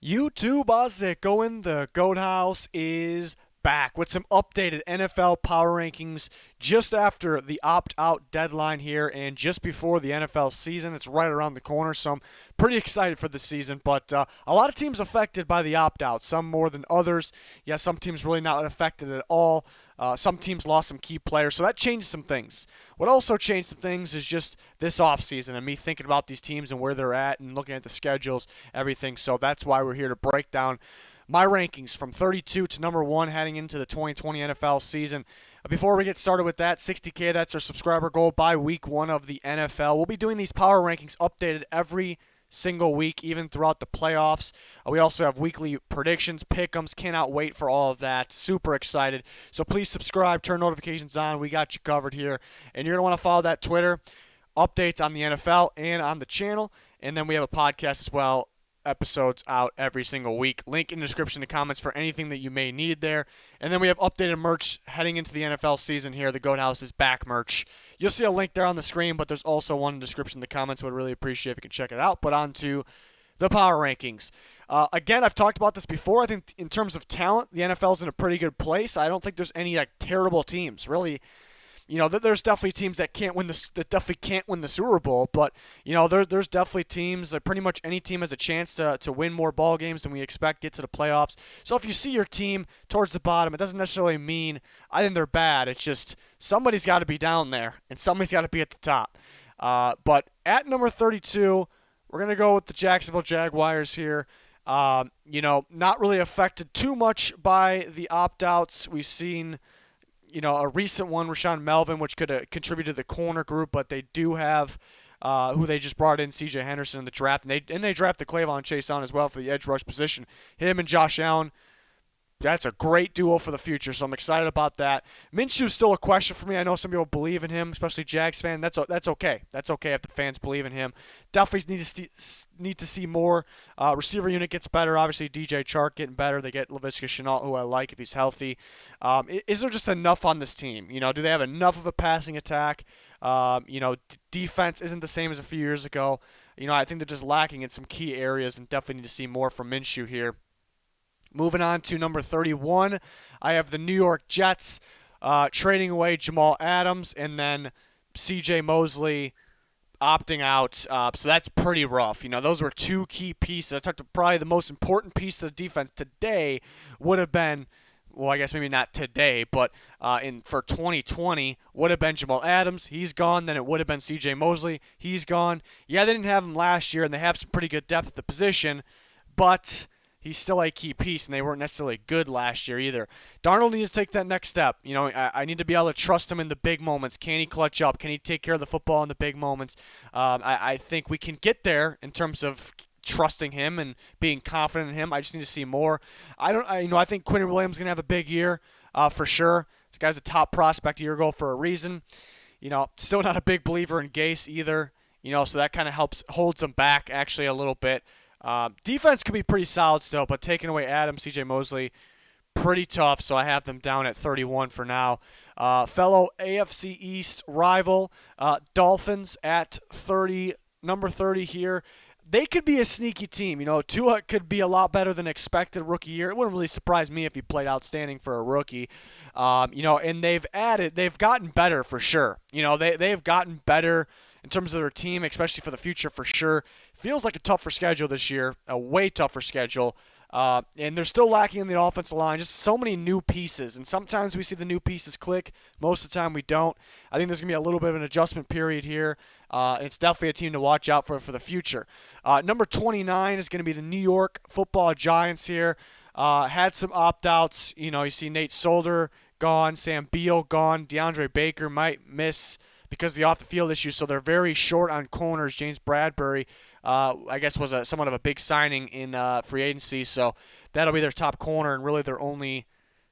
YouTube, how's it going? The Goat House is back with some updated NFL power rankings just after the opt-out deadline here and just before the NFL season. It's right around the corner, so I'm pretty excited for the season. But a lot of teams affected by the opt-out, some more than others. Yeah, some teams really not affected at all. Some teams lost some key players, so that changed some things. What also changed some things is just this offseason and me thinking about these teams and where they're at and looking at the schedules, everything. So that's why we're here to break down my rankings from 32 to number 1 heading into the 2020 NFL season. Before we get started with that, 60K, that's our subscriber goal by week 1 of the NFL. We'll be doing these power rankings updated every single week, even throughout the playoffs. We also have weekly predictions, pick'ems. Cannot wait for all of that. Super excited. So please subscribe, turn notifications on. We got you covered here. And you're going to want to follow that Twitter, updates on the NFL and on the channel. And then we have a podcast as well. Episodes out every single week. Link in the description to comments for anything that you may need there. And then we have updated merch heading into the NFL season here. The Goat House is back merch. You'll see a link there on the screen, but there's also one in the description in the comments. Would really appreciate if you can check it out. But on to the power rankings. Again, I've talked about this before. I think in terms of talent, the NFL's in a pretty good place. I don't think there's any terrible teams. Really, there's definitely teams that definitely can't win the Super Bowl, but there's definitely teams that pretty much any team has a chance to win more ball games than we expect, get to the playoffs. So if you see your team towards the bottom, it doesn't necessarily mean I think they're bad. It's just somebody's got to be down there and somebody's got to be at the top. But at number 32, we're gonna go with the Jacksonville Jaguars here. Not really affected too much by the opt-outs. We've seen a recent one, Rashawn Melvin, which could have contributed to the corner group, but they do have who they just brought in, C.J. Henderson in the draft, and they drafted Clavon Chase on as well for the edge rush position. Him and Josh Allen, that's a great duo for the future, so I'm excited about that. Minshew's still a question for me. I know some people believe in him, especially Jags fan. That's okay. That's okay if the fans believe in him. Definitely need to see more. Receiver unit gets better. Obviously, DJ Chark getting better. They get Laviska Shenault, who I like if he's healthy. Is there just enough on this team? Do they have enough of a passing attack? Defense isn't the same as a few years ago. I think they're just lacking in some key areas and definitely need to see more from Minshew here. Moving on to number 31, I have the New York Jets trading away Jamal Adams and then C.J. Mosley opting out. So that's pretty rough. Those were two key pieces. I talked about probably the most important piece of the defense today would have been, well, I guess maybe not today, but for 2020 would have been Jamal Adams. He's gone. Then it would have been C.J. Mosley. He's gone. Yeah, they didn't have him last year, and they have some pretty good depth at the position, but he's still a key piece, and they weren't necessarily good last year either. Darnold needs to take that next step. I need to be able to trust him in the big moments. Can he clutch up? Can he take care of the football in the big moments? I think we can get there in terms of trusting him and being confident in him. I just need to see more. I think Quinn Williams is gonna have a big year for sure. This guy's a top prospect a year ago for a reason. Still not a big believer in Gase either. So that kind of holds him back actually a little bit. Defense could be pretty solid still, but taking away Adams, C.J. Mosley, pretty tough, so I have them down at 31 for now. Fellow AFC East rival, Dolphins at 30, number 30 here. They could be a sneaky team. Tua could be a lot better than expected rookie year. It wouldn't really surprise me if he played outstanding for a rookie. And they've gotten better for sure. They've gotten better in terms of their team, especially for the future for sure. Feels like a tougher schedule this year, a way tougher schedule. And they're still lacking in the offensive line. Just so many new pieces. And sometimes we see the new pieces click. Most of the time we don't. I think there's going to be a little bit of an adjustment period here. It's definitely a team to watch out for the future. Number 29 is going to be the New York Football Giants here. Had some opt-outs. You see Nate Solder gone, Sam Beal gone. DeAndre Baker might miss because of the off-the-field issues, so they're very short on corners. James Bradbury, I guess, was somewhat of a big signing in free agency, so that'll be their top corner and really their only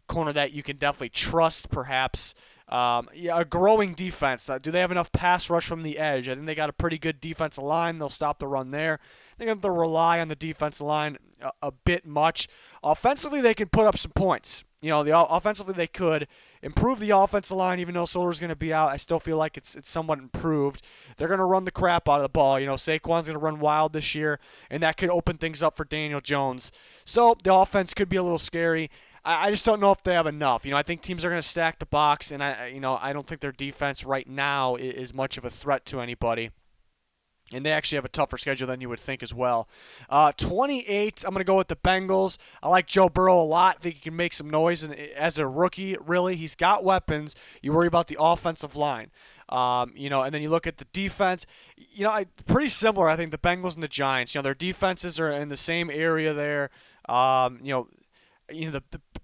corner that you can definitely trust, perhaps. A growing defense. Do they have enough pass rush from the edge? I think they got a pretty good defensive line. They'll stop the run there. I think they'll rely on the defensive line a bit much. Offensively, they can put up some points. offensively they could improve the offensive line, even though Solder's going to be out. I still feel like it's somewhat improved. They're going to run the crap out of the ball. Saquon's going to run wild this year, and that could open things up for Daniel Jones. So the offense could be a little scary. I just don't know if they have enough. I think teams are going to stack the box, and I don't think their defense right now is much of a threat to anybody. And they actually have a tougher schedule than you would think as well. 28, I'm going to go with the Bengals. I like Joe Burrow a lot. I think he can make some noise. And as a rookie, really, he's got weapons. You worry about the offensive line. And then you look at the defense. Pretty similar, I think, the Bengals and the Giants. Their defenses are in the same area there. The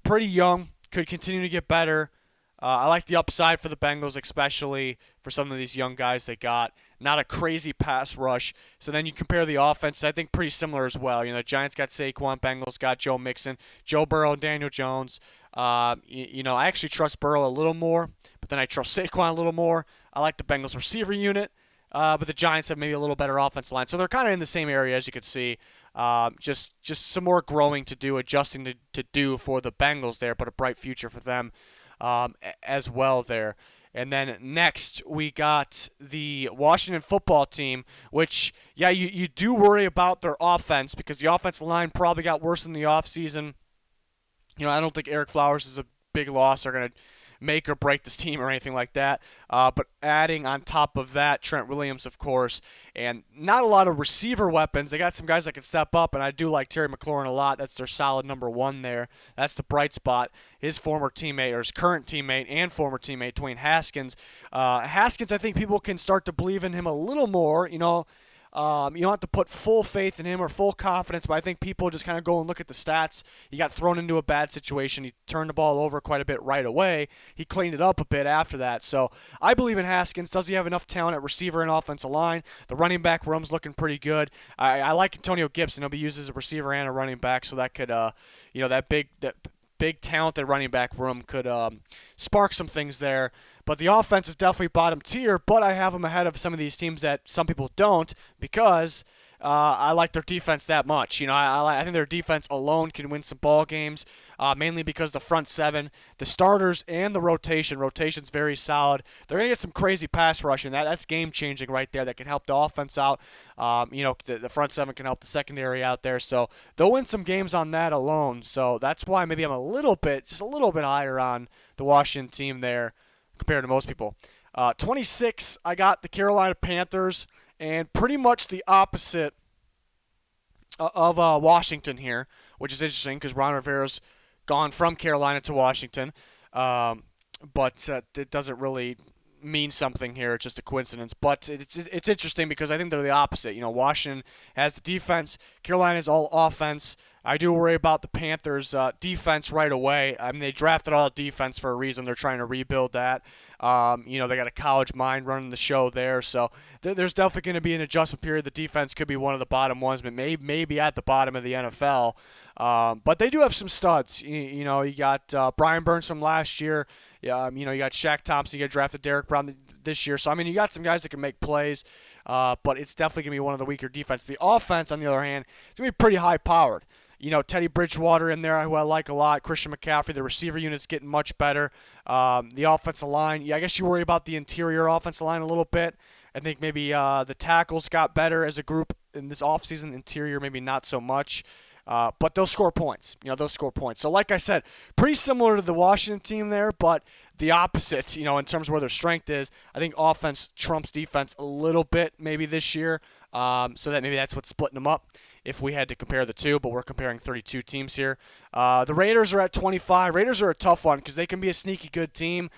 pretty young, could continue to get better. I like the upside for the Bengals, especially for some of these young guys they got. Not a crazy pass rush. So then you compare the offense, I think pretty similar as well. The Giants got Saquon, Bengals got Joe Mixon, Joe Burrow, and Daniel Jones. I actually trust Burrow a little more, but then I trust Saquon a little more. I like the Bengals receiver unit, but the Giants have maybe a little better offensive line. So they're kind of in the same area, as you can see. Just some more growing to do, adjusting to do for the Bengals there, but a bright future for them as well there. And then next, we got the Washington football team, which, you do worry about their offense because the offensive line probably got worse in the offseason. I don't think Eric Flowers is a big loss. They're going to make or break this team or anything like that. But adding on top of that, Trent Williams, of course, and not a lot of receiver weapons. They got some guys that can step up, and I do like Terry McLaurin a lot. That's their solid number one there. That's the bright spot. His former teammate, or his current teammate and former teammate, Dwayne Haskins. Haskins, I think people can start to believe in him a little more, You don't have to put full faith in him or full confidence, but I think people just kind of go and look at the stats. He got thrown into a bad situation. He turned the ball over quite a bit right away. He cleaned it up a bit after that. So I believe in Haskins. Does he have enough talent at receiver and offensive line? The running back room's looking pretty good. I like Antonio Gibson. He'll be used as a receiver and a running back, so that could, that big talented running back room could spark some things there. But the offense is definitely bottom tier, but I have them ahead of some of these teams that some people don't because I like their defense that much. I think their defense alone can win some ball games, mainly because the front seven, the starters, and the rotation's very solid. They're going to get some crazy pass rushing. That's game-changing right there. That can help the offense out. The front seven can help the secondary out there. So they'll win some games on that alone. So that's why maybe I'm just a little bit higher on the Washington team there compared to most people. 26, I got the Carolina Panthers, and pretty much the opposite of Washington here, which is interesting because Ron Rivera's gone from Carolina to Washington, but it doesn't really mean something here. It's just a coincidence, but it's interesting because I think they're the opposite. Washington has the defense, Carolina's all offense. I do worry about the Panthers' defense right away. I mean, they drafted all defense for a reason. They're trying to rebuild that. They got a college mind running the show there, so there's definitely going to be an adjustment period. The defense could be one of the bottom ones, but maybe at the bottom of the NFL. But they do have some studs. You got Brian Burns from last year. You got Shaq Thompson. You got drafted Derek Brown this year. So, you got some guys that can make plays, but it's definitely going to be one of the weaker defenses. The offense, on the other hand, it's going to be pretty high-powered. Teddy Bridgewater in there, who I like a lot. Christian McCaffrey, the receiver unit's getting much better. The offensive line, I guess you worry about the interior offensive line a little bit. I think maybe the tackles got better as a group in this offseason. Interior, maybe not so much. But they'll score points. They'll score points. So like I said, pretty similar to the Washington team there, but the opposite, in terms of where their strength is. I think offense trumps defense a little bit maybe this year. So that maybe that's what's splitting them up if we had to compare the two, but we're comparing 32 teams here. The Raiders are at 25. Raiders are a tough one because they can be a sneaky good team,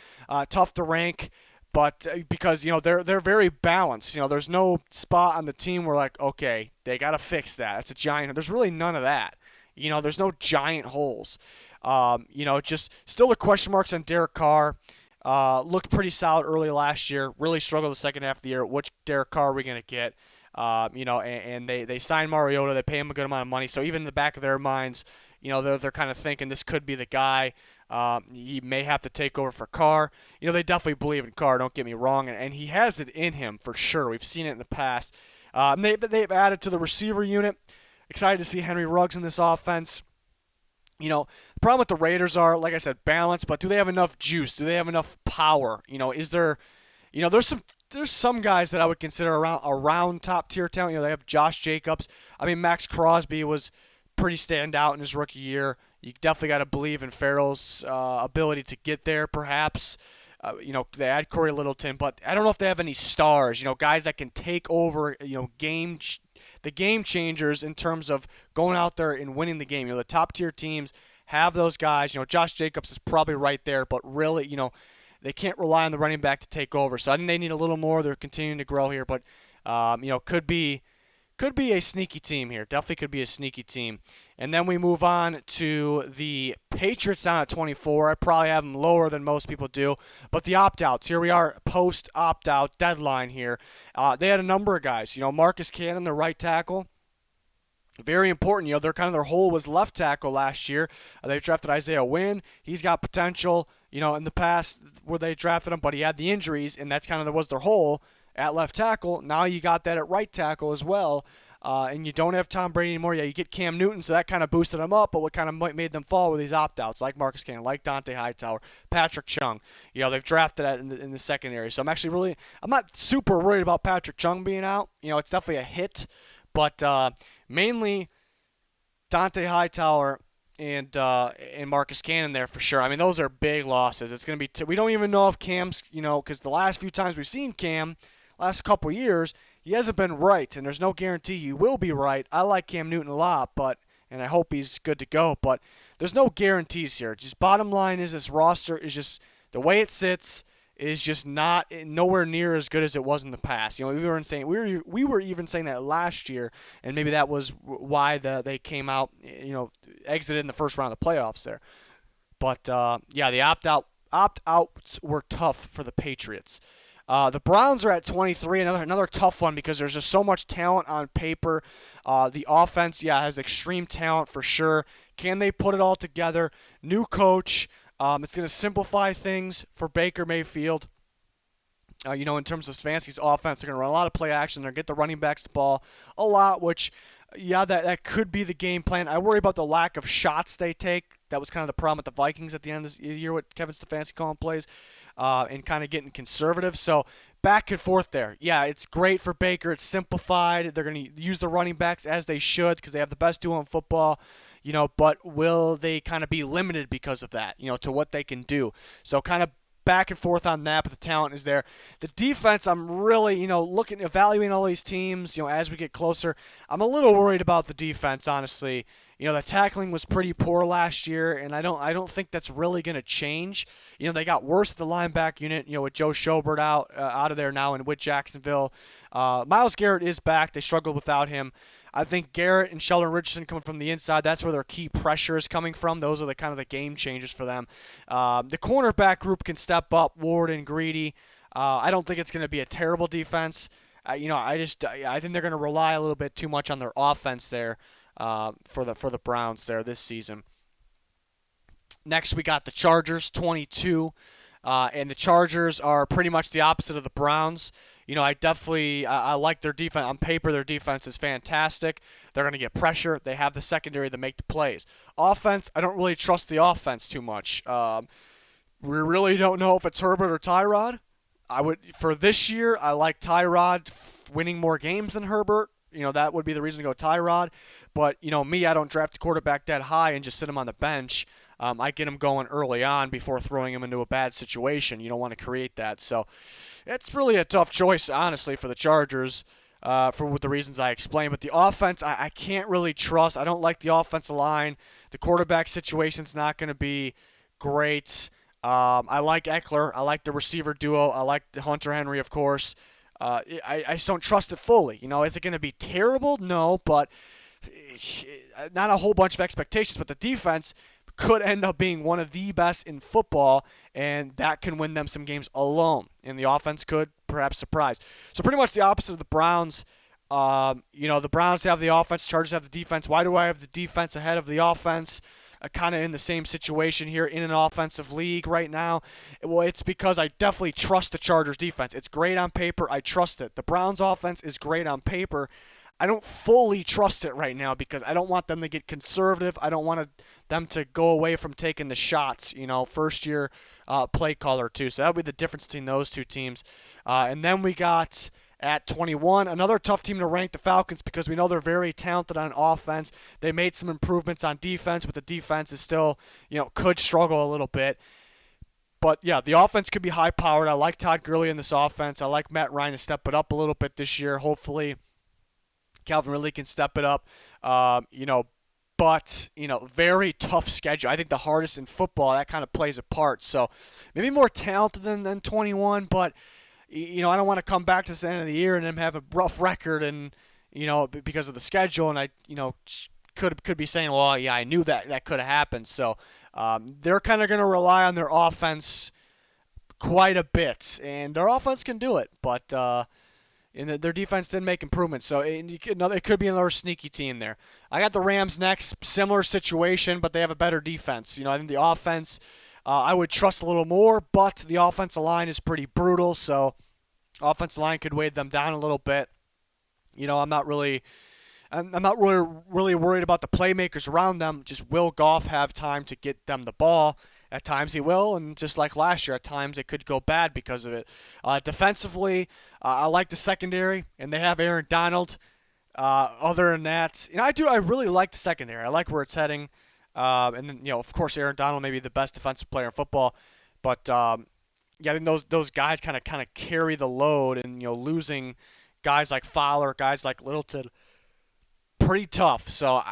tough to rank. But because, they're very balanced. There's no spot on the team where, okay, they got to fix that. It's a giant. There's really none of that. There's no giant holes. Just still the question marks on Derek Carr. Looked pretty solid early last year. Really struggled the second half of the year. Which Derek Carr are we going to get? And they signed Mariota. They pay him a good amount of money. So even in the back of their minds, they're kind of thinking this could be the guy. He may have to take over for Carr. They definitely believe in Carr, don't get me wrong, and he has it in him for sure. We've seen it in the past. They've added to the receiver unit. Excited to see Henry Ruggs in this offense. problem with the Raiders are, like I said, balance, but do they have enough juice? Do they have enough power? Is there, there's some guys that I would consider around top tier talent. They have Josh Jacobs. I mean, Max Crosby was pretty standout in his rookie year. You definitely got to believe in Farrell's ability to get there, perhaps. They add Corey Littleton, but I don't know if they have any stars, guys that can take over, the game changers in terms of going out there and winning the game. The top tier teams have those guys. Josh Jacobs is probably right there, but really, they can't rely on the running back to take over. So I think they need a little more. They're continuing to grow here, but could be a sneaky team here. Definitely could be a sneaky team. And then we move on to the Patriots down at 24. I probably have them lower than most people do. But the opt-outs, here we are, post-opt-out deadline here. They had a number of guys. Marcus Cannon, the right tackle. Very important. Their hole was left tackle last year. They drafted Isaiah Wynn. He's got potential, in the past where they drafted him, but he had the injuries, and that's that was their hole at left tackle. Now you got that at right tackle as well. And you don't have Tom Brady anymore. Yeah, you get Cam Newton, so that kind of boosted them up, but what kind of made them fall were these opt-outs, like Marcus Cannon, like Dante Hightower, Patrick Chung. They've drafted that in the secondary. So I'm not super worried about Patrick Chung being out. It's definitely a hit, but mainly Dante Hightower and Marcus Cannon there for sure. I mean, those are big losses. It's going to be we don't even know if Cam's, because the last few times we've seen Cam, last couple years, he hasn't been right, and there's no guarantee he will be right. I like Cam Newton a lot, and I hope he's good to go, but there's no guarantees here. Just bottom line is this roster is just the way it sits is just nowhere near as good as it was in the past. We were even saying that last year, and maybe that was why they came out, exited in the first round of the playoffs there. But the opt-outs were tough for the Patriots. The Browns are at 23, another tough one because there's just so much talent on paper. The offense, has extreme talent for sure. Can they put it all together? New coach. It's going to simplify things for Baker Mayfield. In terms of Stefanski's offense, they're going to run a lot of play action. They're going to get the running backs the ball a lot, which, that could be the game plan. I worry about the lack of shots they take. That was kind of the problem with the Vikings at the end of this year with Kevin Stefanski calling plays and kind of getting conservative. So back and forth there. Yeah, it's great for Baker. It's simplified. They're going to use the running backs as they should because they have the best duo in football. But will they kind of be limited because of that, to what they can do? So kind of back and forth on that, but the talent is there. The defense, I'm really, evaluating all these teams, as we get closer. I'm a little worried about the defense, honestly. The tackling was pretty poor last year, and I don't think that's really going to change. They got worse at the linebacker unit, with Joe Schobert out of there now and with Jacksonville. Myles Garrett is back. They struggled without him. I think Garrett and Sheldon Richardson coming from the inside, that's where their key pressure is coming from. Those are the kind of the game changers for them. The cornerback group can step up, Ward and Greedy. I don't think it's going to be a terrible defense. I think they're going to rely a little bit too much on their offense there for the Browns there this season. Next, we got the Chargers, 22. And the Chargers are pretty much the opposite of the Browns. I like their defense. On paper, their defense is fantastic. They're going to get pressure. They have the secondary to make the plays. Offense, I don't really trust the offense too much. We really don't know if it's Herbert or Tyrod. For this year, I like Tyrod winning more games than Herbert. That would be the reason to go Tyrod. But, me, I don't draft a quarterback that high and just sit him on the bench. I get him going early on before throwing him into a bad situation. You don't want to create that. So it's really a tough choice, honestly, for the Chargers for the reasons I explained. But the offense, I can't really trust. I don't like the offensive line. The quarterback situation's not going to be great. I like Eckler. I like the receiver duo. I like the Hunter Henry, of course. I just don't trust it fully. Is it going to be terrible? No, but not a whole bunch of expectations. But the defense could end up being one of the best in football, and that can win them some games alone. And the offense could perhaps surprise. So pretty much the opposite of the Browns. The Browns have the offense, Chargers have the defense. Why do I have the defense ahead of the offense? Kind of in the same situation here in an offensive league right now. Well, it's because I definitely trust the Chargers defense. It's great on paper. I trust it. The Browns offense is great on paper. I don't fully trust it right now because I don't want them to get conservative. I don't want them to go away from taking the shots, first year play caller too. So that'll be the difference between those two teams. And then we got at 21, another tough team to rank, the Falcons, because we know they're very talented on offense. They made some improvements on defense, but the defense is still, could struggle a little bit. But, yeah, the offense could be high-powered. I like Todd Gurley in this offense. I like Matt Ryan to step it up a little bit this year. Hopefully Calvin Ridley can step it up. But, very tough schedule. I think the hardest in football, that kind of plays a part. So maybe more talented than 21, but I don't want to come back to the end of the year and then have a rough record and, because of the schedule. And I, could be saying, well, yeah, I knew that could have happened. So they're kind of going to rely on their offense quite a bit. And their offense can do it. But their defense didn't make improvements. So it could be another sneaky team there. I got the Rams next. Similar situation, but they have a better defense. I think the offense I would trust a little more, but the offensive line is pretty brutal. So offensive line could weigh them down a little bit. I'm not really worried about the playmakers around them. Just will Goff have time to get them the ball? At times he will, and just like last year, at times it could go bad because of it. Defensively, I like the secondary, and they have Aaron Donald. Other than that, I really like the secondary. I like where it's heading. And then, of course, Aaron Donald may be the best defensive player in football. But, I think those guys kind of carry the load, and, losing guys like Fowler, guys like Littleton, pretty tough. So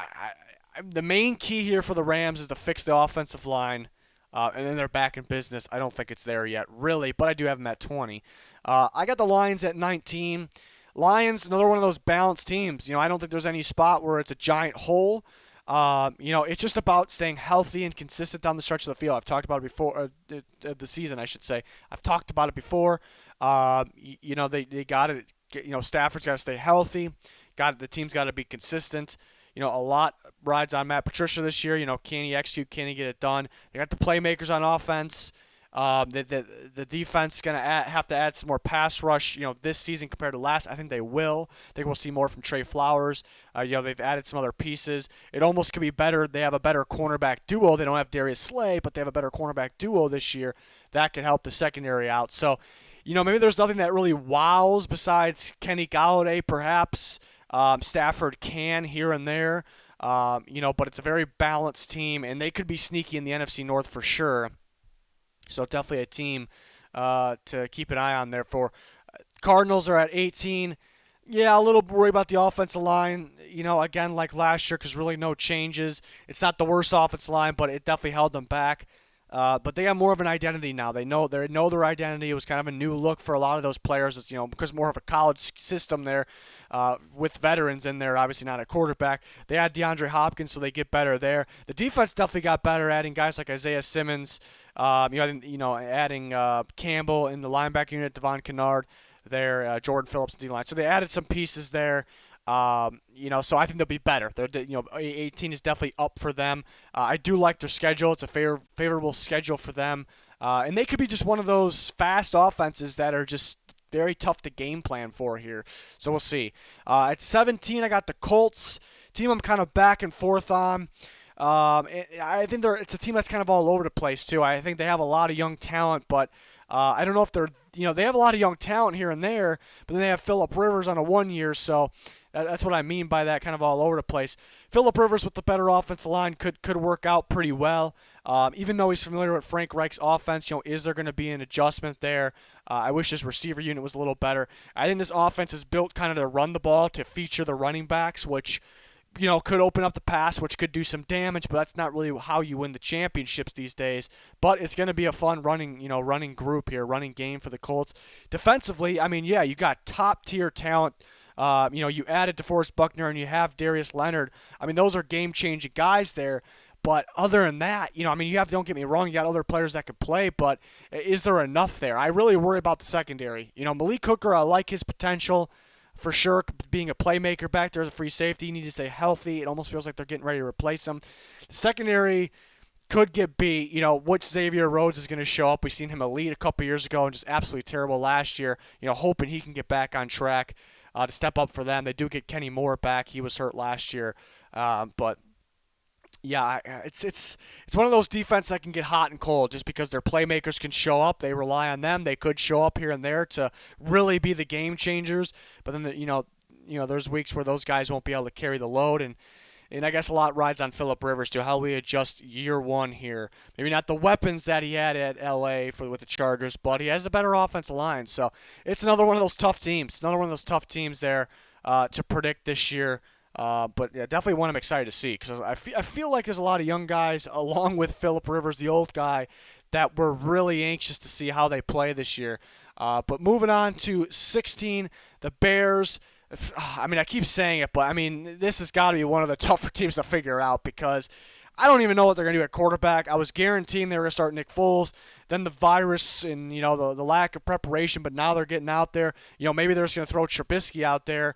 the main key here for the Rams is to fix the offensive line, and then they're back in business. I don't think it's there yet, really, but I do have them at 20. I got the Lions at 19. Lions, another one of those balanced teams. I don't think there's any spot where it's a giant hole. It's just about staying healthy and consistent down the stretch of the field. I've talked about it before, the season, I should say. I've talked about it before. They got it. Stafford's got to stay healthy. The team's got to be consistent. A lot rides on Matt Patricia this year. Can he execute? Can he get it done? They got the playmakers on offense. The defense is going to have to add some more pass rush, this season compared to last. I think they will. I think we'll see more from Trey Flowers. They've added some other pieces. It almost could be better. They have a better cornerback duo. They don't have Darius Slay, but they have a better cornerback duo this year. That could help the secondary out. So, maybe there's nothing that really wows besides Kenny Golladay, perhaps. Stafford can here and there, but it's a very balanced team, and they could be sneaky in the NFC North for sure. So definitely a team to keep an eye on there for. Cardinals are at 18. Yeah, a little worried about the offensive line, again, like last year, because really no changes. It's not the worst offensive line, but it definitely held them back. But they have more of an identity now. They know their identity. It was kind of a new look for a lot of those players. It's, because more of a college system there with veterans in there, obviously not a quarterback. They had DeAndre Hopkins, so they get better there. The defense definitely got better, adding guys like Isaiah Simmons, adding Campbell in the linebacker unit, Devon Kennard there, Jordan Phillips in D-line. So they added some pieces there. So I think they'll be better. 18 is definitely up for them. I do like their schedule. It's a favorable schedule for them. And they could be just one of those fast offenses that are just very tough to game plan for here. So we'll see. At 17, I got the Colts. Team I'm kind of back and forth on. I think it's a team that's kind of all over the place too. I think they have a lot of young talent, but I don't know if they have a lot of young talent here and there, but then they have Phillip Rivers on a 1 year, so that's what I mean by that, kind of all over the place. Phillip Rivers with the better offensive line could work out pretty well. Even though he's familiar with Frank Reich's offense, is there going to be an adjustment there? I wish his receiver unit was a little better. I think this offense is built kind of to run the ball, to feature the running backs, which could open up the pass, which could do some damage, but that's not really how you win the championships these days. But it's going to be a fun running group here, running game for the Colts. Defensively, you got top-tier talent. You added DeForest Buckner and you have Darius Leonard. Those are game-changing guys there. But other than that, don't get me wrong, you got other players that could play, but is there enough there? I really worry about the secondary. Malik Hooker, I like his potential for sure, being a playmaker back there as a free safety. You need to stay healthy. It almost feels like they're getting ready to replace him. The secondary could get beat. Which Xavier Rhodes is going to show up. We've seen him elite a couple years ago and just absolutely terrible last year. Hoping he can get back on track. to step up for them. They do get Kenny Moore back. He was hurt last year, but yeah, it's one of those defenses that can get hot and cold just because their playmakers can show up. They rely on them. They could show up here and there to really be the game changers. But then there's weeks where those guys won't be able to carry the load, and I guess a lot rides on Phillip Rivers to how we adjust year one here. Maybe not the weapons that he had at LA with the Chargers, but he has a better offensive line. So it's another one of those tough teams. Another one of those tough teams there to predict this year. But yeah, definitely one I'm excited to see because I feel like there's a lot of young guys along with Phillip Rivers, the old guy, that we're really anxious to see how they play this year. But moving on to 16, the Bears. I mean, I keep saying it, but I mean, this has got to be one of the tougher teams to figure out because I don't even know what they're going to do at quarterback. I was guaranteeing they were going to start Nick Foles. Then the virus and, the lack of preparation, but now they're getting out there. Maybe they're just going to throw Trubisky out there.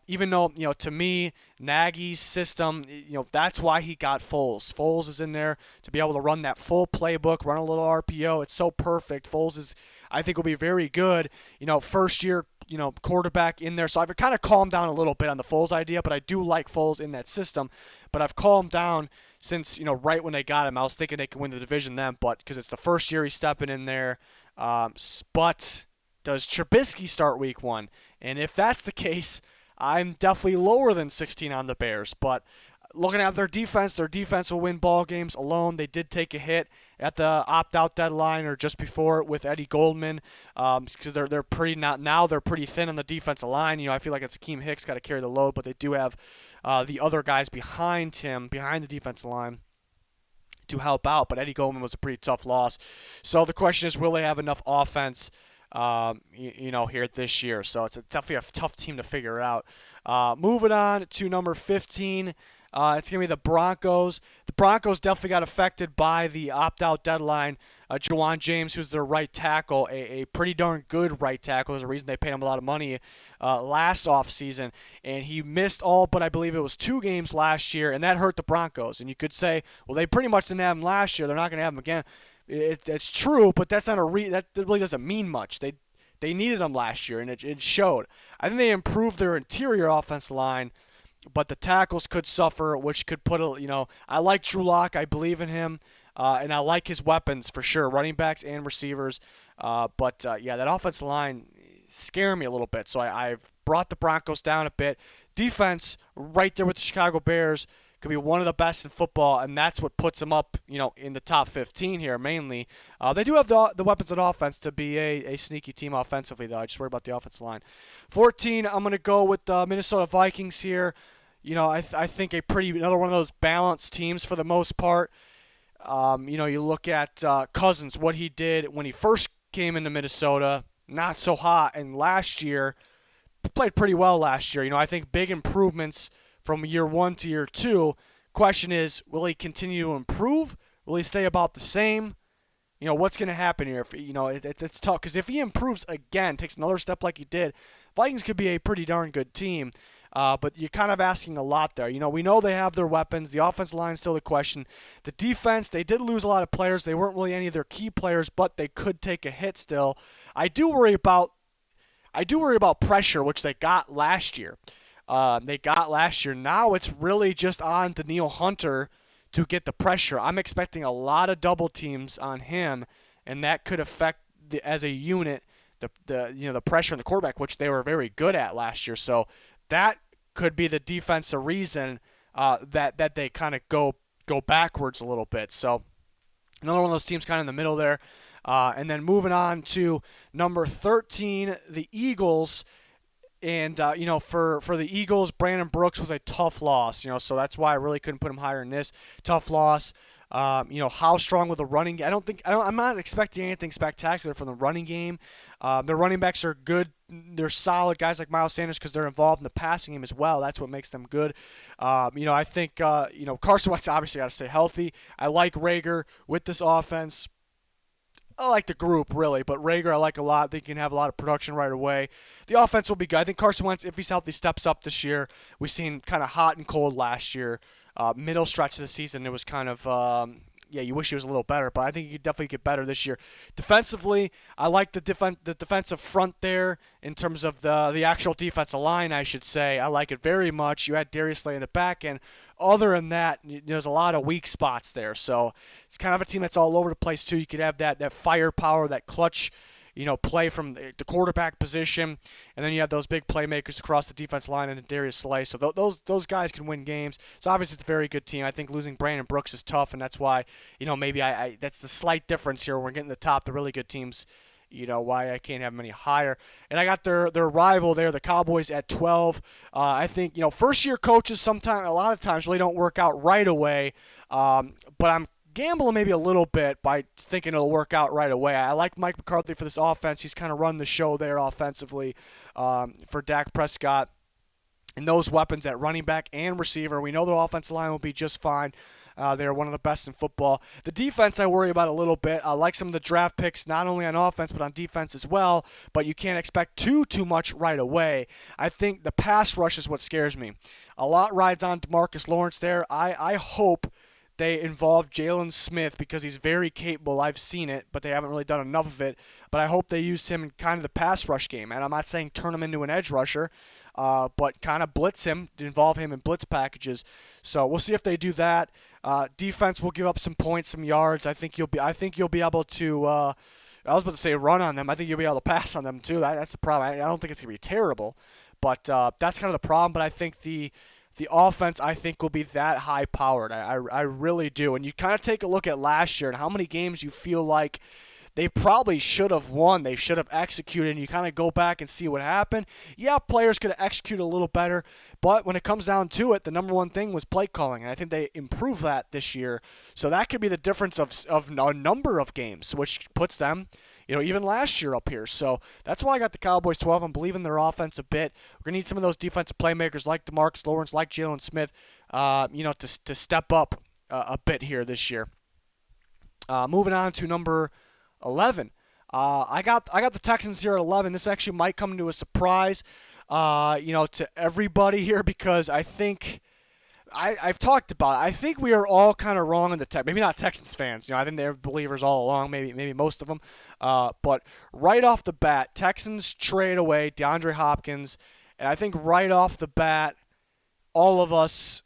Even though, to me, Nagy's system, that's why he got Foles. Foles is in there to be able to run that full playbook, run a little RPO. It's so perfect. Foles is, I think, will be very good. First year, quarterback in there. So I've kind of calmed down a little bit on the Foles idea, but I do like Foles in that system. But I've calmed down since, right when they got him. I was thinking they could win the division then, but because it's the first year he's stepping in there. But does Trubisky start week one? And if that's the case, I'm definitely lower than 16 on the Bears. But looking at their defense will win ball games alone. They did take a hit at the opt-out deadline or just before with Eddie Goldman because they're pretty they're pretty thin on the defensive line. I feel like it's Akeem Hicks got to carry the load, but they do have the other guys behind him, behind the defensive line, to help out. But Eddie Goldman was a pretty tough loss. So the question is, will they have enough offense here this year? So it's definitely a tough team to figure out. Moving on to number 15, it's going to be the Broncos. The Broncos definitely got affected by the opt-out deadline. Juwan James, who's their right tackle, a pretty darn good right tackle. There's a reason they paid him a lot of money last offseason. And he missed all but I believe it was 2 games last year, and that hurt the Broncos. And you could say, well, they pretty much didn't have him last year. They're not going to have him again. It's true, but that's not that really doesn't mean much. They needed him last year, and it showed. I think they improved their interior offensive line, but the tackles could suffer, which could put I like Drew Lock. I believe in him, and I like his weapons for sure, running backs and receivers. But that offensive line scared me a little bit, so I've brought the Broncos down a bit. Defense, right there with the Chicago Bears, could be one of the best in football, and that's what puts them up, in the top 15 here mainly. They do have the weapons on offense to be a sneaky team offensively, though. I just worry about the offensive line. 14, I'm going to go with the Minnesota Vikings here. I think another one of those balanced teams for the most part. You look at Cousins, what he did when he first came into Minnesota, not so hot, and last year played pretty well last year. I think big improvements from year 1 to year 2. Question is, will he continue to improve? Will he stay about the same? What's going to happen here? It's tough because if he improves again, takes another step like he did, Vikings could be a pretty darn good team. But you're kind of asking a lot there. We know they have their weapons. The offensive line is still the question. The defense, they did lose a lot of players. They weren't really any of their key players, but they could take a hit still. I do worry about pressure, which they got last year. Now it's really just on Danielle Hunter to get the pressure. I'm expecting a lot of double teams on him, and that could affect as a unit the pressure on the quarterback, which they were very good at last year. So that could be the defensive reason that they kind of go backwards a little bit. So another one of those teams kind of in the middle there. And then moving on to number 13, the Eagles. And, for the Eagles, Brandon Brooks was a tough loss, so that's why I really couldn't put him higher in this. Tough loss. How strong with the running game? I'm not expecting anything spectacular from the running game. Their running backs are good. They're solid guys like Miles Sanders because they're involved in the passing game as well. That's what makes them good. I think, Carson Wentz obviously got to stay healthy. I like Rager with this offense. I like the group, really, but Rager I like a lot. They can have a lot of production right away. The offense will be good. I think Carson Wentz, if he's healthy, steps up this year. We've seen kind of hot and cold last year. Middle stretch of the season, it was kind of yeah, you wish he was a little better, but I think he could definitely get better this year. Defensively, I like the defensive front there in terms of the actual defensive line, I should say. I like it very much. You had Darius Slay in the back end. Other than that, there's a lot of weak spots there. So it's kind of a team that's all over the place too. You could have that firepower, that clutch, play from the quarterback position, and then you have those big playmakers across the defense line and Darius Slay. So those guys can win games. So obviously it's a very good team. I think losing Brandon Brooks is tough, and that's why maybe I that's the slight difference here. We're getting the top, the really good teams. Why I can't have them any higher. And I got their rival there, the Cowboys, at 12. I think first-year coaches a lot of times really don't work out right away. But I'm gambling maybe a little bit by thinking it'll work out right away. I like Mike McCarthy for this offense. He's kind of run the show there offensively for Dak Prescott. And those weapons at running back and receiver, we know the offensive line will be just fine. They're one of the best in football. The defense I worry about a little bit. I like some of the draft picks, not only on offense but on defense as well, but you can't expect too much right away. I think the pass rush is what scares me. A lot rides on DeMarcus Lawrence there. I hope they involve Jalen Smith because he's very capable. I've seen it, but they haven't really done enough of it. But I hope they use him in kind of the pass rush game. And I'm not saying turn him into an edge rusher, but kind of blitz him, involve him in blitz packages. So we'll see if they do that. Defense will give up some points, some yards. I think you'll be able to. I was about to say run on them. I think you'll be able to pass on them too. That's the problem. I don't think it's gonna be terrible, but that's kind of the problem. But I think the offense, I think, will be that high-powered. I really do. And you kind of take a look at last year and how many games you feel like they probably should have won. They should have executed, and you kind of go back and see what happened. Yeah, players could have executed a little better, but when it comes down to it, the number one thing was play calling, and I think they improved that this year. So that could be the difference of a number of games, which puts them even last year up here. So that's why I got the Cowboys 12. I'm believing their offense a bit. We're going to need some of those defensive playmakers like DeMarcus Lawrence, like Jalen Smith, to step up a bit here this year. Moving on to number 11. I got the Texans here at 11. This actually might come to a surprise, to everybody here because I think I've talked about it. I think we are all kind of wrong in the maybe not Texans fans. I think they're believers all along. Maybe most of them. But right off the bat, Texans trade away DeAndre Hopkins, and I think right off the bat, all of us,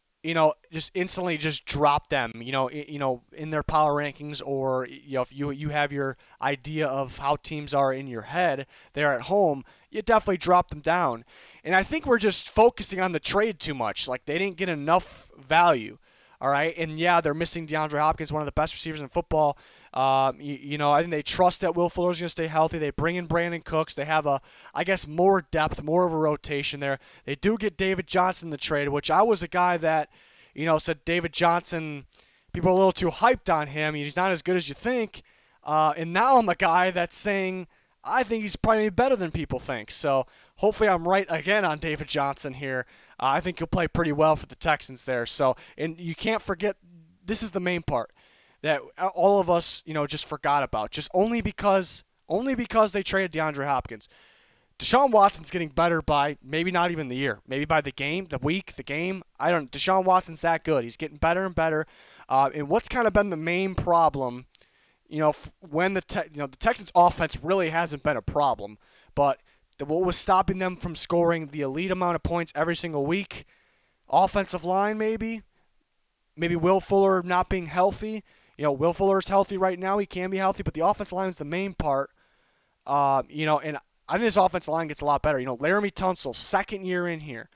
just instantly just drop them, in their power rankings, or if you have your idea of how teams are in your head, they're at home, you definitely drop them down. And I think we're just focusing on the trade too much. Like, they didn't get enough value. All right, and yeah, they're missing DeAndre Hopkins, one of the best receivers in football. I think they trust that Will Fuller's going to stay healthy. They bring in Brandon Cooks. They have more depth, more of a rotation there. They do get David Johnson in the trade, which I was a guy that, said David Johnson, people are a little too hyped on him. He's not as good as you think. And now I'm a guy that's saying I think he's probably better than people think. So hopefully I'm right again on David Johnson here. I think he'll play pretty well for the Texans there. So, and you can't forget, this is the main part that all of us, just forgot about. Just only because they traded DeAndre Hopkins. Deshaun Watson's getting better by maybe not even the year, maybe by the game, the week, the game. Deshaun Watson's that good. He's getting better and better. And what's kind of been the main problem, when the Texans' offense really hasn't been a problem, but what was stopping them from scoring the elite amount of points every single week? Offensive line, maybe Will Fuller not being healthy. Will Fuller's healthy right now. He can be healthy, but the offensive line is the main part. And I think this offensive line gets a lot better. Laramie Tunsil, second year in here.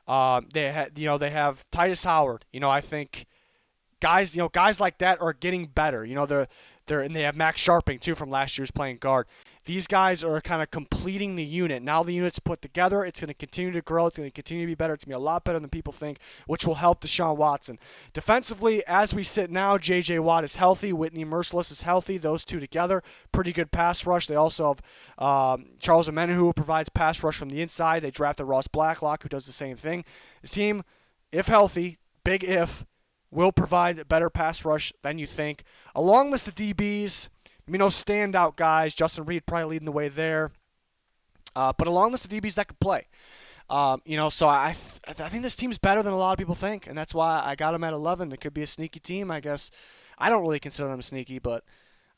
They have Titus Howard. I think guys like that are getting better. And they have Max Sharping too from last year's playing guard. These guys are kind of completing the unit. Now the unit's put together. It's going to continue to grow. It's going to continue to be better. It's going to be a lot better than people think, which will help Deshaun Watson. Defensively, as we sit now, J.J. Watt is healthy. Whitney Merciless is healthy. Those two together, pretty good pass rush. They also have Charles Omenihu, who provides pass rush from the inside. They drafted Ross Blacklock, who does the same thing. This team, if healthy, big if, will provide a better pass rush than you think. A long list of DBs. Standout guys. Justin Reed probably leading the way there. But a long list of DBs that could play. So I think this team's better than a lot of people think, and that's why I got them at 11. It could be a sneaky team, I guess. I don't really consider them sneaky, but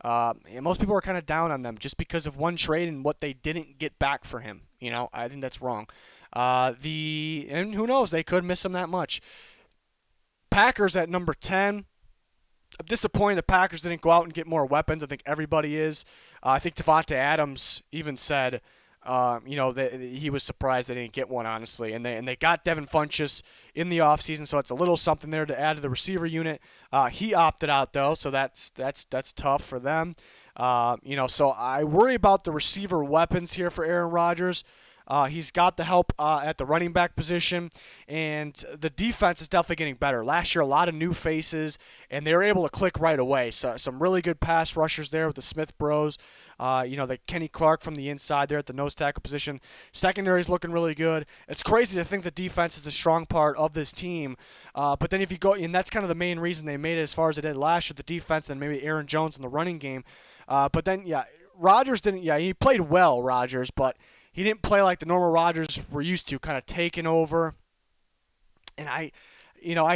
most people are kind of down on them just because of one trade and what they didn't get back for him. I think that's wrong. And who knows? They could miss him that much. Packers at number 10. I'm disappointed the Packers didn't go out and get more weapons. I think everybody is. I think Devontae Adams even said, that he was surprised they didn't get one, honestly. And they got Devin Funchess in the offseason, so it's a little something there to add to the receiver unit. He opted out, though, so that's tough for them. So I worry about the receiver weapons here for Aaron Rodgers. He's got the help at the running back position, and the defense is definitely getting better. Last year, a lot of new faces, and they were able to click right away. So some really good pass rushers there with the Smith Bros. The Kenny Clark from the inside there at the nose tackle position. Secondary's looking really good. It's crazy to think the defense is the strong part of this team. But then if you go, and that's kind of the main reason they made it as far as they did last year, the defense, and maybe Aaron Jones in the running game. But then, Rodgers didn't, he played well, Rodgers, but he didn't play like the normal Rodgers we're used to, kind of taking over. And I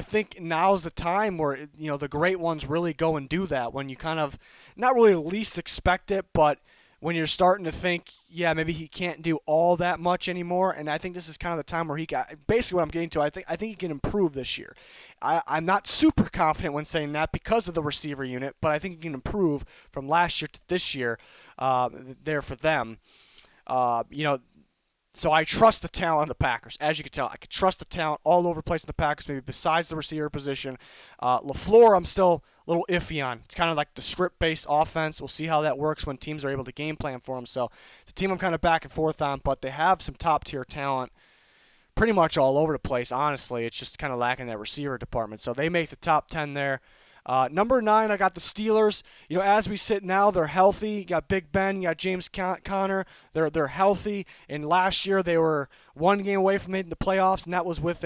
think now's the time where, the great ones really go and do that, when you kind of not really least expect it, but when you're starting to think, maybe he can't do all that much anymore. And I think this is kind of the time where he got, basically what I'm getting to, I think he can improve this year. I'm not super confident when saying that because of the receiver unit, but I think he can improve from last year to this year there for them. So I trust the talent on the Packers. As you can tell, I can trust the talent all over the place in the Packers, maybe besides the receiver position. LaFleur, I'm still a little iffy on. It's kind of like the script-based offense. We'll see how that works when teams are able to game plan for him. So it's a team I'm kind of back and forth on, but they have some top-tier talent pretty much all over the place, honestly. It's just kind of lacking that receiver department. So they make the top 10 there. Number 9, I got the Steelers. As we sit now, they're healthy. You got Big Ben, you got James Conner. They're healthy. And last year they were one game away from making the playoffs, and that was with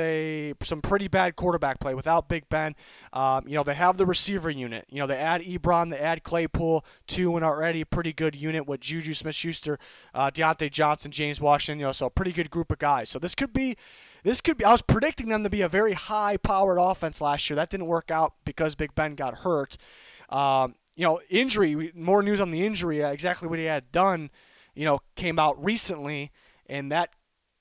some pretty bad quarterback play without Big Ben. They have the receiver unit. They add Ebron, they add Claypool to an already pretty good unit with Juju Smith-Schuster, Deontay Johnson, James Washington. So a pretty good group of guys. So this could be. I was predicting them to be a very high-powered offense last year. That didn't work out because Big Ben got hurt. Injury, more news on the injury, exactly what he had done, came out recently, and that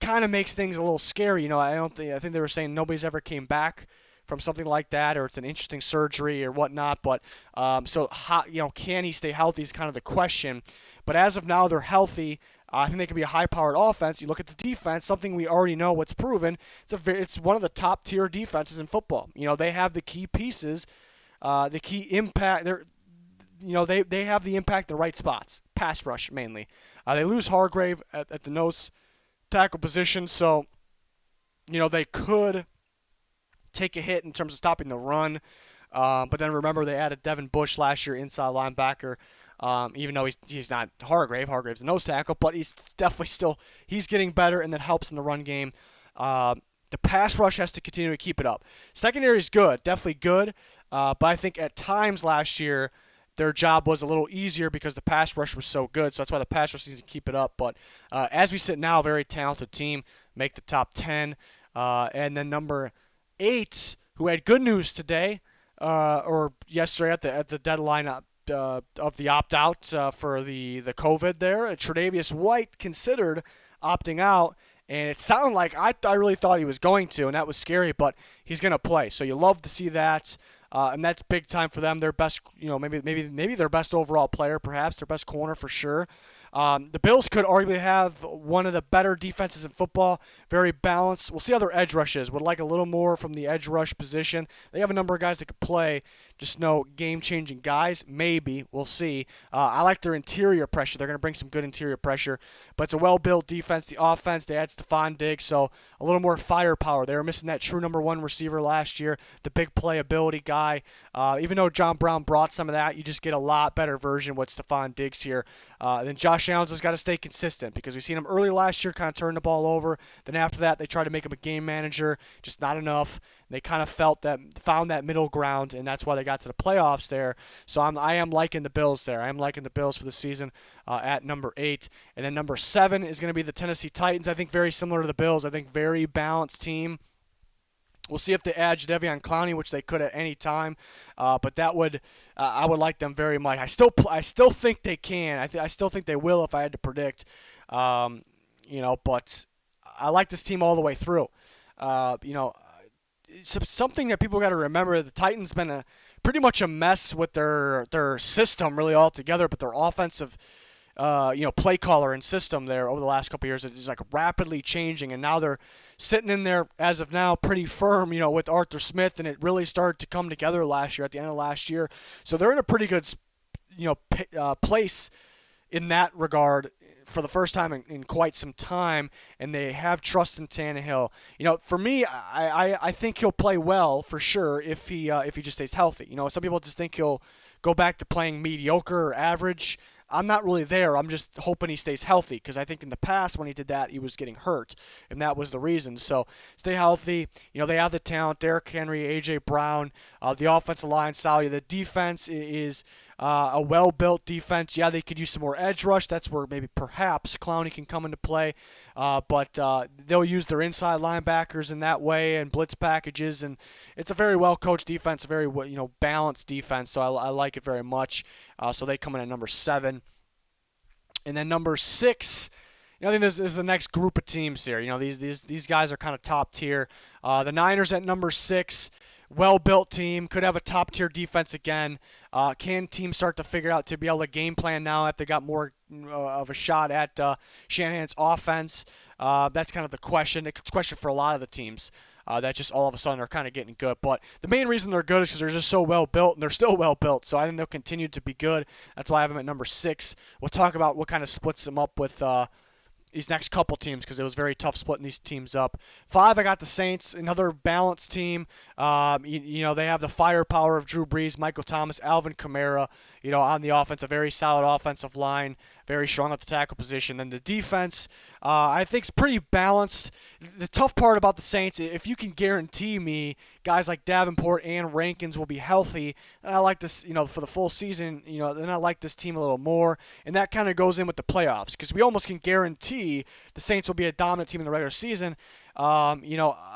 kind of makes things a little scary. I think they were saying nobody's ever came back from something like that, or it's an interesting surgery or whatnot. But can he stay healthy is kind of the question. But as of now, they're healthy. I think they can be a high-powered offense. You look at the defense, something we already know what's proven. It's one of the top-tier defenses in football. They have the key pieces, the key impact. They have the impact in the right spots. Pass rush mainly. They lose Hargrave at the nose tackle position, so they could take a hit in terms of stopping the run. But then remember they added Devin Bush last year, inside linebacker. Even though he's not Hargrave. Hargrave's a nose tackle, but he's definitely he's getting better, and that helps in the run game. The pass rush has to continue to keep it up. Secondary is good, definitely good, but I think at times last year their job was a little easier because the pass rush was so good, so that's why the pass rush needs to keep it up. But as we sit now, very talented team, make the top 10. And then number 8, who had good news today, or yesterday at the deadline of the opt-out for the COVID there. Tre'Davious White considered opting out, and it sounded like I really thought he was going to, and that was scary, but he's going to play. So you love to see that, and that's big time for them. Their best, maybe their best overall player, perhaps their best corner for sure. The Bills could arguably have one of the better defenses in football, very balanced. We'll see how their edge rush is. Would like a little more from the edge rush position. They have a number of guys that could play, just no game-changing guys. Maybe. We'll see. I like their interior pressure. They're going to bring some good interior pressure, but it's a well-built defense. The offense, they add Stephon Diggs, so a little more firepower. They were missing that true number 1 receiver last year, the big playability guy. Even though John Brown brought some of that, you just get a lot better version with Stephon Diggs here. Then Josh Allen's has got to stay consistent because we've seen him early last year kind of turn the ball over. Then after that, they try to make him a game manager, just not enough. They kind of found that middle ground, and that's why they got to the playoffs there. So I am liking the Bills there. I am liking the Bills for the season at number 8. And then number 7 is going to be the Tennessee Titans. I think very similar to the Bills. I think very balanced team. We'll see if they add Jadeveon Clowney, which they could at any time, but that would I would like them very much. I still think they can. I still think they will if I had to predict. But I like this team all the way through. Something that people got to remember: the Titans been pretty much a mess with their system really altogether, but their offensive play caller and system there over the last couple of years is like rapidly changing, and now they're sitting in there as of now pretty firm, with Arthur Smith, and it really started to come together last year at the end of last year. So they're in a pretty good, place in that regard for the first time in quite some time, and they have trust in Tannehill. For me, I think he'll play well for sure if he just stays healthy. Some people just think he'll go back to playing mediocre or average. I'm not really there. I'm just hoping he stays healthy, because I think in the past when he did that, he was getting hurt, and that was the reason. So stay healthy. They have the talent: Derrick Henry, A.J. Brown, the offensive line, solid. The defense is a well-built defense. Yeah, they could use some more edge rush. That's where maybe perhaps Clowney can come into play. But they'll use their inside linebackers in that way and blitz packages. And it's a very well-coached defense, a very balanced defense. So I like it very much. So they come in at number 7. And then number 6, I think this is the next group of teams here. These guys are kind of top tier. The Niners at number 6. Well-built team, could have a top-tier defense again. Can teams start to figure out to be able to game plan now after they got more of a shot at Shanahan's offense? That's kind of the question. It's a question for a lot of the teams that just all of a sudden are kind of getting good. But the main reason they're good is because they're just so well-built, and they're still well-built. So I think they'll continue to be good. That's why I have them at number 6. We'll talk about what kind of splits them up with these next couple teams, because it was very tough splitting these teams up. 5, I got the Saints, another balanced team. They have the firepower of Drew Brees, Michael Thomas, Alvin Kamara, on the offense, a very solid offensive line, very strong at the tackle position. Then the defense, I think, is pretty balanced. The tough part about the Saints, if you can guarantee me guys like Davenport and Rankins will be healthy, and I like this, for the full season, then I like this team a little more. And that kind of goes in with the playoffs, because we almost can guarantee the Saints will be a dominant team in the regular season. I'm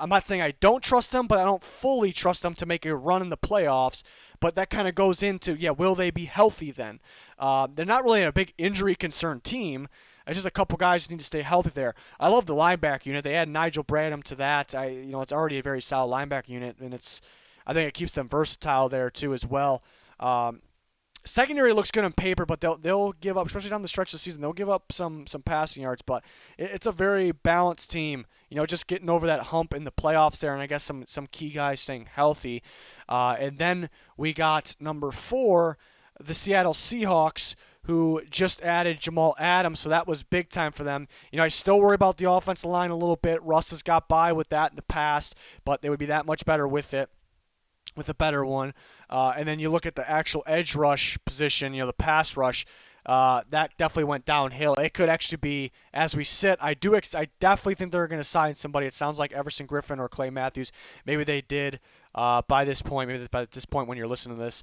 not saying I don't trust them, but I don't fully trust them to make a run in the playoffs. But that kind of goes into, will they be healthy then? They're not really a big injury concerned team. It's just a couple guys who need to stay healthy there. I love the linebacker unit. They add Nigel Bradham to that. It's already a very solid linebacker unit, and I think it keeps them versatile there too as well. Secondary looks good on paper, but they'll give up, especially down the stretch of the season, they'll give up some passing yards. But it's a very balanced team. Just getting over that hump in the playoffs there, and I guess some key guys staying healthy. And then we got number 4, the Seattle Seahawks, who just added Jamal Adams, so that was big time for them. I still worry about the offensive line a little bit. Russ has got by with that in the past, but they would be that much better with it, with a better one. And then you look at the actual edge rush position, the pass rush, that definitely went downhill. It could actually be, as we sit, I definitely think they're going to sign somebody. It sounds like Everson Griffin or Clay Matthews. Maybe they did by this point, when you're listening to this.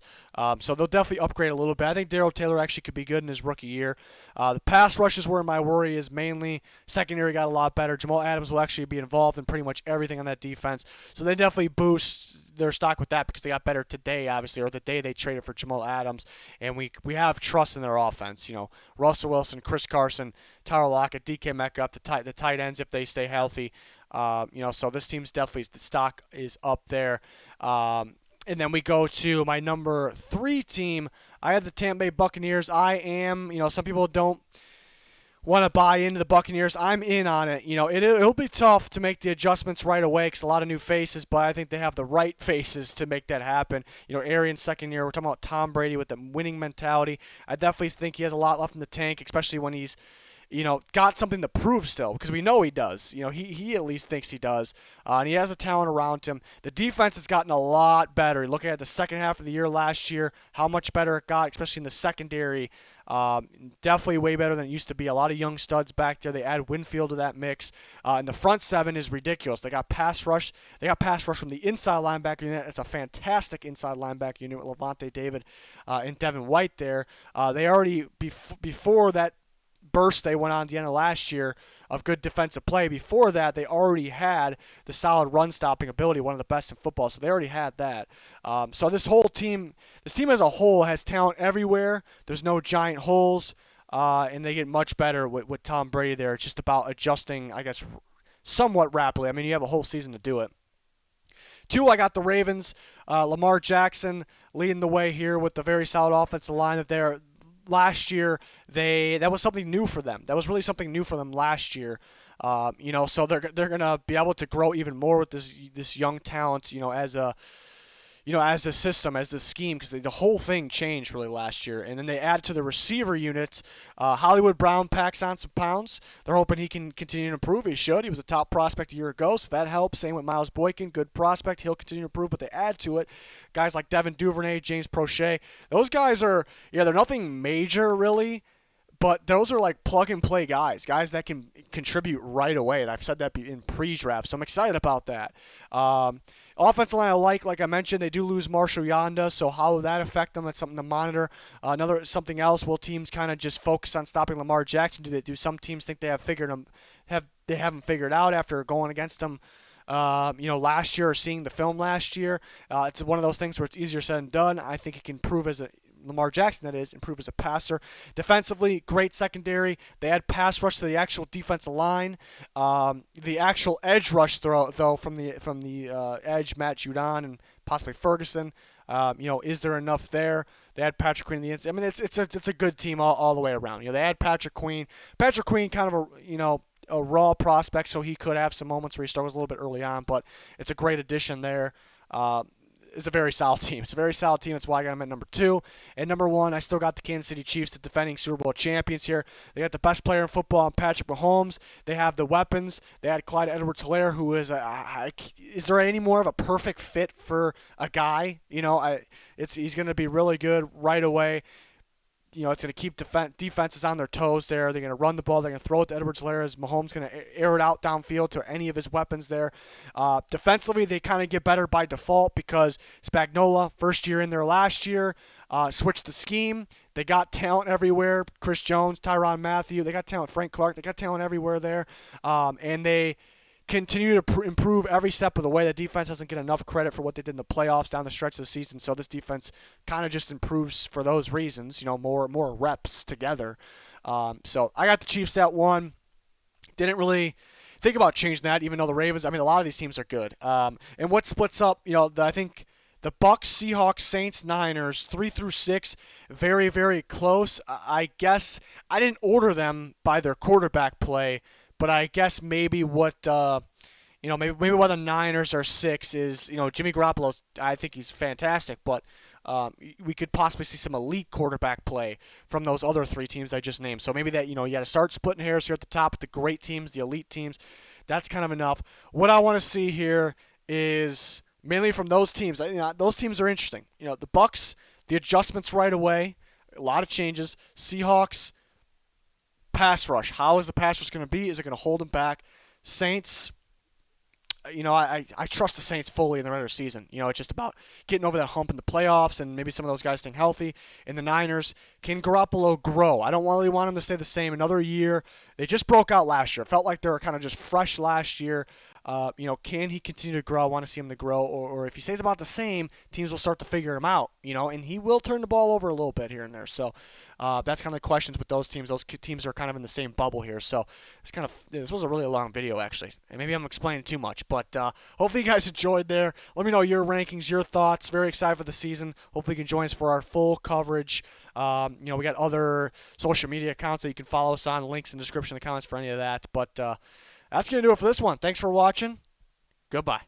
So they'll definitely upgrade a little bit. I think Darrell Taylor actually could be good in his rookie year. The pass rush is where my worry is mainly. Secondary got a lot better. Jamal Adams will actually be involved in pretty much everything on that defense. So they definitely boost their stock with that, because they got better today, obviously, or the day they traded for Jamal Adams, and we have trust in their offense. Russell Wilson, Chris Carson, Tyler Lockett, DK Metcalf, the tight ends if they stay healthy. So this team's definitely, the stock is up there. And then we go to my number 3 team. I have the Tampa Bay Buccaneers. Some people don't want to buy into the Buccaneers. I'm in on it. It'll be tough to make the adjustments right away, because a lot of new faces, but I think they have the right faces to make that happen. Arians second year. We're talking about Tom Brady with the winning mentality. I definitely think he has a lot left in the tank, especially when he's got something to prove still, because we know he does. He at least thinks he does, and he has the talent around him. The defense has gotten a lot better. Looking at the second half of the year last year, how much better it got, especially in the secondary. Definitely way better than it used to be. A lot of young studs back there. They add Winfield to that mix. And the front seven is ridiculous. They got pass rush. They got pass rush from the inside linebacker unit. It's a fantastic inside linebacker unit with Levante David and Devin White there. They already, before that burst they went on at the end of last year of good defensive play, before that they already had the solid run stopping ability, one of the best in football, so they already had that. So this team as a whole has talent everywhere. There's no giant holes, and they get much better with Tom Brady there. It's just about adjusting, I guess, somewhat rapidly. I mean, you have a whole season to do it. 2, I got the Ravens. Lamar Jackson leading the way here with the very solid offensive line that they're. Last year, that was something new for them. That was really something new for them last year. So they're gonna be able to grow even more with this young talent. As the system, as the scheme, because the whole thing changed really last year. And then they add to the receiver unit. Hollywood Brown packs on some pounds. They're hoping he can continue to improve. He should. He was a top prospect a year ago, so that helps. Same with Miles Boykin, good prospect. He'll continue to improve, but they add to it guys like Devin Duvernay, James Prochet. Those guys are, they're nothing major really, but those are like plug-and-play guys that can contribute right away, and I've said that in pre-draft, so I'm excited about that. Offensive line I like I mentioned, they do lose Marshall Yanda, so how will that affect them? That's something to monitor. Something else, will teams kind of just focus on stopping Lamar Jackson? Do some teams think they haven't figured out after going against them last year or seeing the film last year? It's one of those things where it's easier said than done. I think it can prove Lamar Jackson, that is, improve as a passer. Defensively, great secondary. They add pass rush to the actual defensive line. The actual edge rush though from the edge, Matt Judon and possibly Ferguson. Is there enough there? They add Patrick Queen in the inside. I mean, it's a good team all the way around. They add Patrick Queen. Patrick Queen, kind of a raw prospect, so he could have some moments where he struggles a little bit early on, but it's a great addition there. It's a very solid team. It's a very solid team. That's why I got them at number 2. And number 1, I still got the Kansas City Chiefs, the defending Super Bowl champions here. They got the best player in football, Patrick Mahomes. They have the weapons. They had Clyde Edwards-Helaire, who is is there any more of a perfect fit for a guy? He's going to be really good right away. It's going to keep defenses on their toes there. They're going to run the ball. They're going to throw it to Edwards-Helaire as Mahomes going to air it out downfield to any of his weapons there. Defensively, they kind of get better by default because Spagnuolo, first year in there last year, switched the scheme. They got talent everywhere. Chris Jones, Tyrann Mathieu. They got talent. Frank Clark. They got talent everywhere there. And they continue to improve every step of the way. The defense doesn't get enough credit for what they did in the playoffs down the stretch of the season, so this defense kind of just improves for those reasons, more reps together. So I got the Chiefs at 1. Didn't really think about changing that, even though the Ravens, a lot of these teams are good. And what splits up, I think the Bucs, Seahawks, Saints, Niners, 3 through 6, very, very close. I guess I didn't order them by their quarterback play, but I guess maybe what maybe why the Niners are 6 is, Jimmy Garoppolo, I think he's fantastic, but we could possibly see some elite quarterback play from those other 3 teams I just named. So maybe that, you got to start splitting hairs here at the top with the great teams, the elite teams. That's kind of enough. What I want to see here is mainly from those teams. Those teams are interesting. The Bucs, the adjustments right away, a lot of changes. Seahawks, pass rush. How is the pass rush going to be? Is it going to hold them back? Saints, I trust the Saints fully in the regular season. It's just about getting over that hump in the playoffs and maybe some of those guys staying healthy. In the Niners, can Garoppolo grow? I don't really want him to stay the same another year. They just broke out last year. It felt like they were kind of just fresh last year. Can he continue to grow? I want to see him to grow. Or if he stays about the same, teams will start to figure him out, and he will turn the ball over a little bit here and there. So that's kind of the questions with those teams. Those teams are kind of in the same bubble here. So this was a really long video, actually. And maybe I'm explaining too much, but hopefully you guys enjoyed there. Let me know your rankings, your thoughts. Very excited for the season. Hopefully you can join us for our full coverage. We got other social media accounts that you can follow us on. Links in the description, in the comments for any of that. But that's going to do it for this one. Thanks for watching. Goodbye.